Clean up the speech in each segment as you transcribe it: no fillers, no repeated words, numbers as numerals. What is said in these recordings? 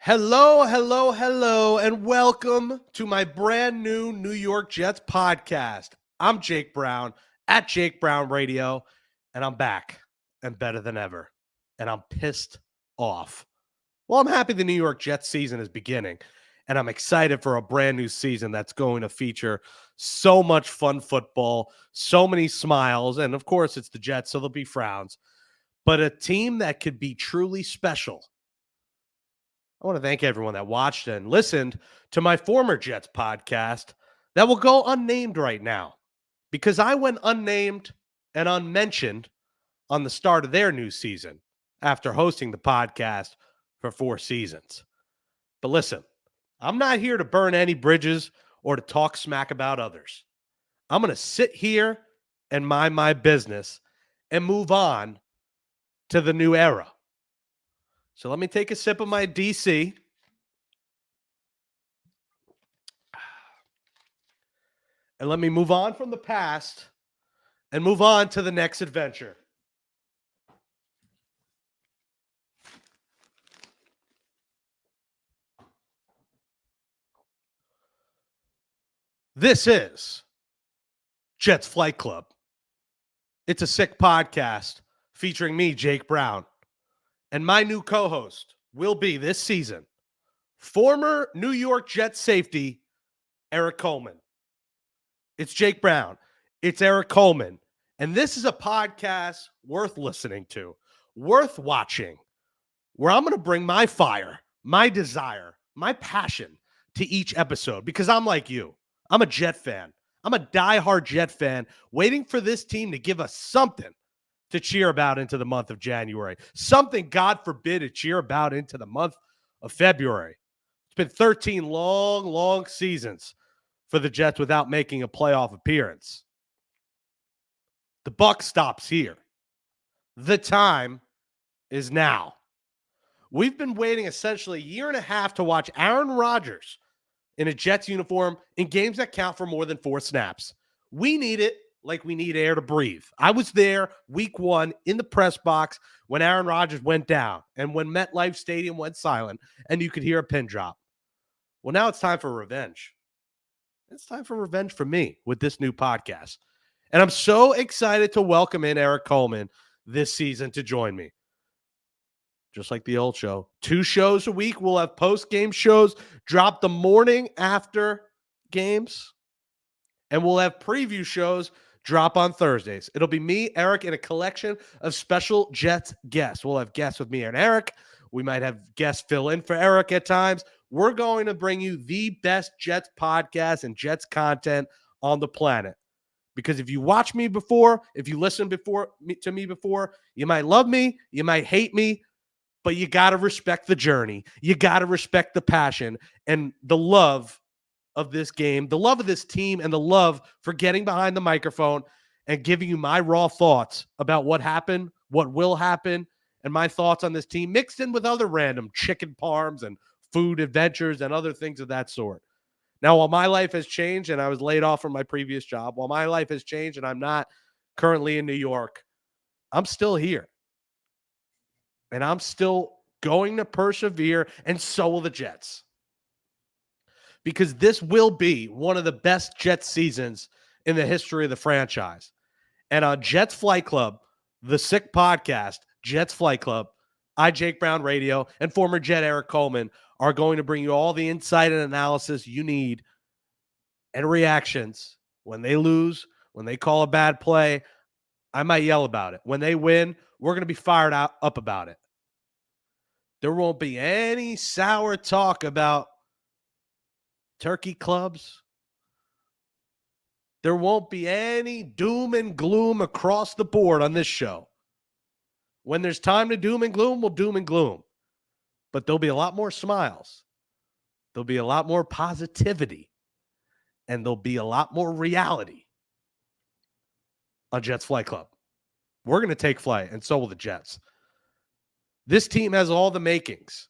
Hello, hello, hello, and welcome to my brand new New York Jets podcast. I'm Jake Brown at Jake Brown Radio, and I'm back and better than ever. And I'm pissed off. Well, I'm happy the New York Jets season is beginning, and I'm excited for a brand new season that's going to feature so much fun football, so many smiles, and of course, it's the Jets, so there'll be frowns, but a team that could be truly special. I want to thank everyone that watched and listened to my former Jets podcast that will go unnamed right now because I went unnamed and unmentioned on the start of their new season after hosting the podcast for 4 seasons. But listen, I'm not here to burn any bridges or to talk smack about others. I'm going to sit here and mind my business and move on to the new era. So let me take a sip of my DC. And let me move on from the past and move on to the next adventure. This is Jets Flight Club. It's a sick podcast featuring me, Jake Brown. And my new co-host will be this season, former New York Jets safety, Erik Coleman. It's Jake Brown. It's Erik Coleman. And this is a podcast worth listening to, worth watching, where I'm going to bring my fire, my desire, my passion to each episode because I'm like you. I'm a Jet fan. I'm a diehard Jet fan waiting for this team to give us something to cheer about into the month of January. Something, God forbid, to cheer about into the month of February. It's been 13 long, long seasons for the Jets without making a playoff appearance. The buck stops here. The time is now. We've been waiting essentially a year and a half to watch Aaron Rodgers in a Jets uniform in games that count for more than 4 snaps. We need it like we need air to breathe. I was there week 1 in the press box when Aaron Rodgers went down and when MetLife Stadium went silent and you could hear a pin drop. Well, now it's time for revenge. It's time for revenge for me with this new podcast. And I'm so excited to welcome in Erik Coleman this season to join me. Just like the old show, 2 shows a week. We'll have post-game shows drop the morning after games. And we'll have preview shows drop on Thursdays. It'll be me, Erik, and a collection of special Jets guests. We'll have guests with me and Erik. We might have guests fill in for Erik at times. We're going to bring you the best Jets podcast and Jets content on the planet. Because if you watch me before, if you listen to me before, you might love me, you might hate me, but you got to respect the journey. You got to respect the passion and the love of this game, the love of this team, and the love for getting behind the microphone and giving you my raw thoughts about what happened, what will happen, and my thoughts on this team mixed in with other random chicken parms and food adventures and other things of that sort. Now, while my life has changed and I was laid off from my previous job, while my life has changed and I'm not currently in New York, I'm still here. And I'm still going to persevere, and so will the Jets. Because this will be one of the best Jets seasons in the history of the franchise. And on Jets Flight Club, the sick podcast, Jets Flight Club, I, Jake Brown Radio, and former Jet Erik Coleman are going to bring you all the insight and analysis you need and reactions. When they lose, when they call a bad play, I might yell about it. When they win, we're going to be fired up about it. There won't be any sour talk about turkey clubs. There won't be any doom and gloom across the board on this show. When there's time to doom and gloom, we'll doom and gloom. But there'll be a lot more smiles. There'll be a lot more positivity. And there'll be a lot more reality on Jets Flight Club. We're going to take flight, and so will the Jets. This team has all the makings,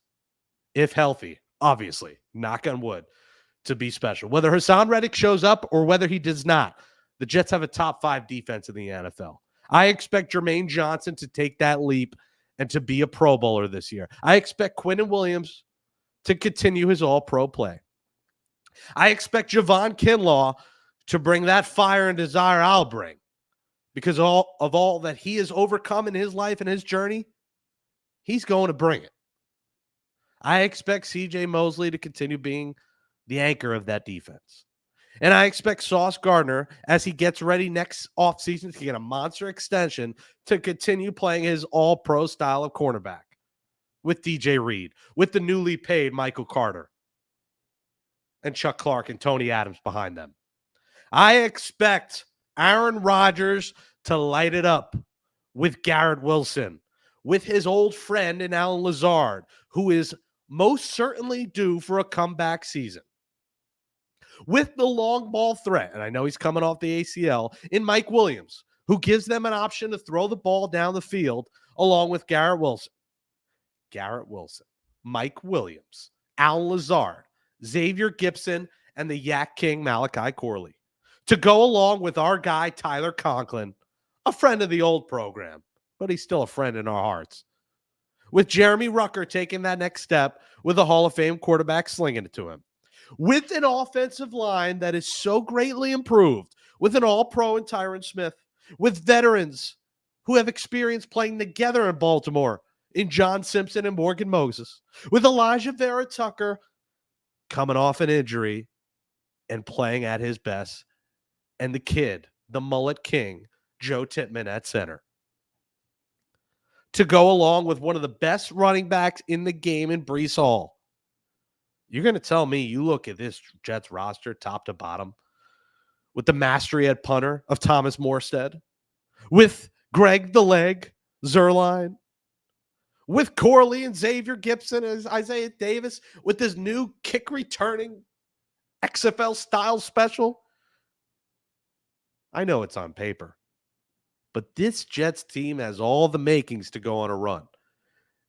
if healthy, obviously, knock on wood, to be special. Whether Hassan Reddick shows up or whether he does not, the Jets have a top 5 defense in the NFL. I expect Jermaine Johnson to take that leap and to be a Pro Bowler this year. I expect Quinnen Williams to continue his all-pro play. I expect Javon Kinlaw to bring that fire and desire I'll bring because of all that he has overcome in his life and his journey. He's going to bring it. I expect C.J. Mosley to continue being the anchor of that defense. And I expect Sauce Gardner, as he gets ready next offseason to get a monster extension, to continue playing his all-pro style of cornerback with DJ Reed, with the newly paid Michael Carter, and Chuck Clark and Tony Adams behind them. I expect Aaron Rodgers to light it up with Garrett Wilson, with his old friend in Alan Lazard, who is most certainly due for a comeback season. With the long ball threat, and I know he's coming off the ACL, in Mike Williams, who gives them an option to throw the ball down the field along with Garrett Wilson. Mike Williams, Al Lazard, Xavier Gipson, and the Yak King Malachi Corley. To go along with our guy Tyler Conklin, a friend of the old program, but he's still a friend in our hearts. With Jeremy Rucker taking that next step with a Hall of Fame quarterback slinging it to him. With an offensive line that is so greatly improved, with an all-pro in Tyron Smith, with veterans who have experience playing together in Baltimore in John Simpson and Morgan Moses, with Elijah Vera Tucker coming off an injury and playing at his best, and the kid, the mullet king, Joe Tippmann at center. To go along with one of the best running backs in the game in Breece Hall. You're going to tell me you look at this Jets roster top to bottom with the mastery at punter of Thomas Morstead, with Greg the Leg Zuerlein, with Corley and Xavier Gipson as Isaiah Davis, with this new kick returning XFL style special. I know it's on paper, but this Jets team has all the makings to go on a run.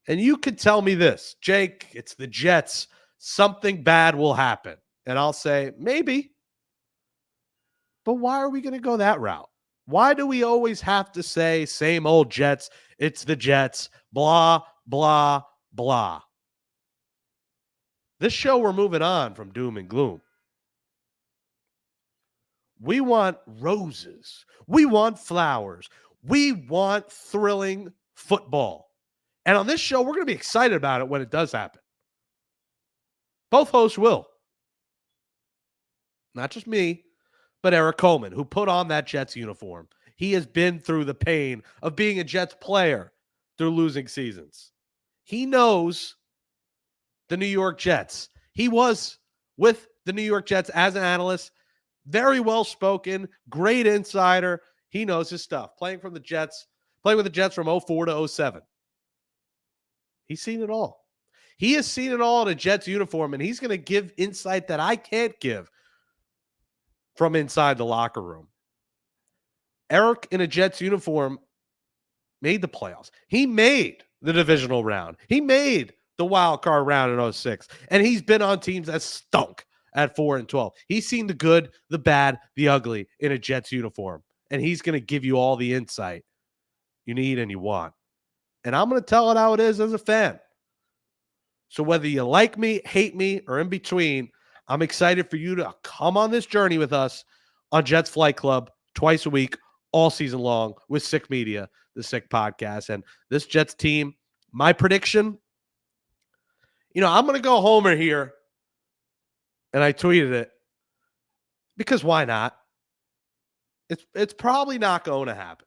And you could tell me this, Jake, it's the Jets. Something bad will happen. And I'll say, maybe. But why are we going to go that route? Why do we always have to say, same old Jets, it's the Jets, blah, blah, blah? This show, we're moving on from doom and gloom. We want roses. We want flowers. We want thrilling football. And on this show, we're going to be excited about it when it does happen. Both hosts will. Not just me, but Erik Coleman, who put on that Jets uniform. He has been through the pain of being a Jets player through losing seasons. He knows the New York Jets. He was with the New York Jets as an analyst. Very well spoken, great insider. He knows his stuff. Playing with the Jets from 04 to 07. He's seen it all. He has seen it all in a Jets uniform, and he's going to give insight that I can't give from inside the locker room. Erik in a Jets uniform made the playoffs. He made the divisional round. He made the wild card round in 06, and he's been on teams that stunk at 4-12. He's seen the good, the bad, the ugly in a Jets uniform, and he's going to give you all the insight you need and you want. And I'm going to tell it how it is as a fan. So whether you like me, hate me, or in between, I'm excited for you to come on this journey with us on Jets Flight Club twice a week, all season long with Sick Media, the Sick Podcast. And this Jets team, my prediction, I'm going to go homer here. And I tweeted it because why not? It's probably not going to happen.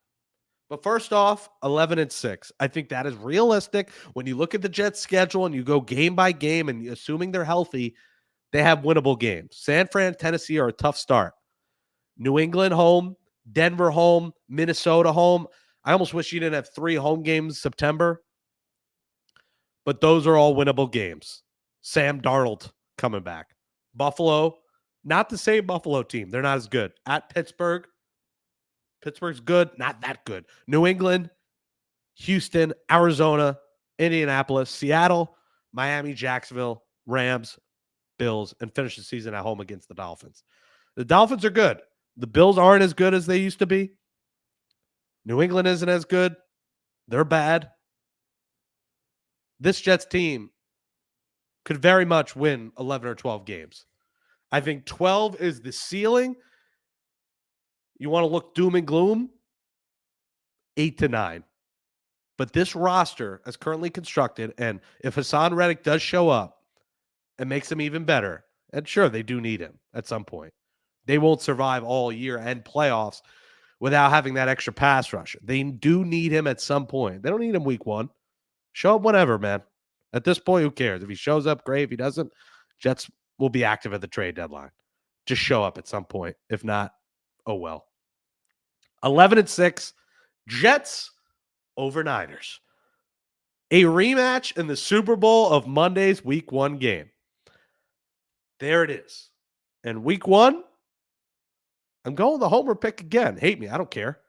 But first off, 11-6. I think that is realistic. When you look at the Jets' schedule and you go game by game and assuming they're healthy, they have winnable games. San Fran, Tennessee are a tough start. New England home, Denver home, Minnesota home. I almost wish you didn't have 3 home games September. But those are all winnable games. Sam Darnold coming back. Buffalo, not the same Buffalo team. They're not as good. At Pittsburgh. Pittsburgh's good, not that good. New England, Houston, Arizona, Indianapolis, Seattle, Miami, Jacksonville, Rams, Bills, and finish the season at home against the Dolphins. The Dolphins are good. The Bills aren't as good as they used to be. New England isn't as good. They're bad. This Jets team could very much win 11 or 12 games. I think 12 is the ceiling. You want to look doom and gloom? 8 to 9. But this roster, as currently constructed, and if Hassan Reddick does show up and makes him even better, and sure, they do need him at some point. They won't survive all year and playoffs without having that extra pass rusher. They do need him at some point. They don't need him week 1. Show up whenever, man. At this point, who cares? If he shows up, great. If he doesn't, Jets will be active at the trade deadline. Just show up at some point. If not, oh well. 11-6, Jets over Niners. A rematch in the Super Bowl of Monday's Week 1 game. There it is. And Week 1, I'm going the homer pick again. Hate me. I don't care.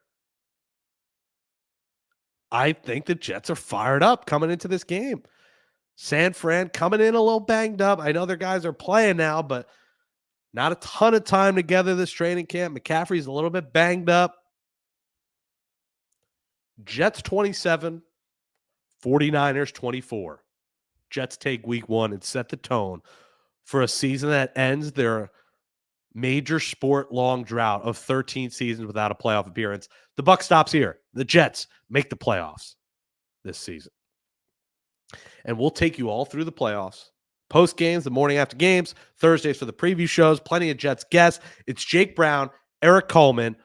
I think the Jets are fired up coming into this game. San Fran coming in a little banged up. I know their guys are playing now, but not a ton of time together this training camp. McCaffrey's a little bit banged up. Jets 27, 49ers 24. Jets take Week 1 and set the tone for a season that ends their major sport long drought of 13 seasons without a playoff appearance. The buck stops here. The Jets make the playoffs this season. And we'll take you all through the playoffs. Post games, the morning after games, Thursdays for the preview shows, plenty of Jets guests. It's Jake Brown, Erik Coleman.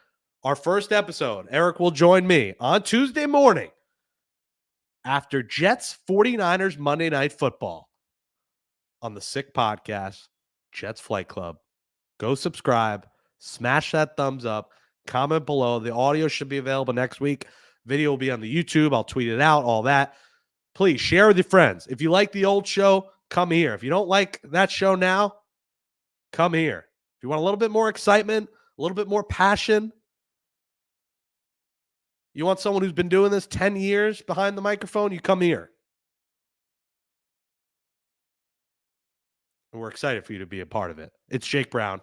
Our first episode, Erik will join me on Tuesday morning after Jets 49ers Monday Night Football on the Sick Podcast, Jets Flight Club. Go subscribe, smash that thumbs up, comment below. The audio should be available next week. Video will be on the YouTube. I'll tweet it out, all that. Please share with your friends. If you like the old show, come here. If you don't like that show now, come here. If you want a little bit more excitement, a little bit more passion, you want someone who's been doing this 10 years behind the microphone, you come here. And we're excited for you to be a part of it. It's Jake Brown.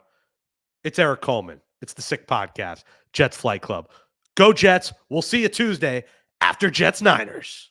It's Erik Coleman. It's the Sick Podcast, Jets Flight Club. Go Jets. We'll see you Tuesday after Jets Niners.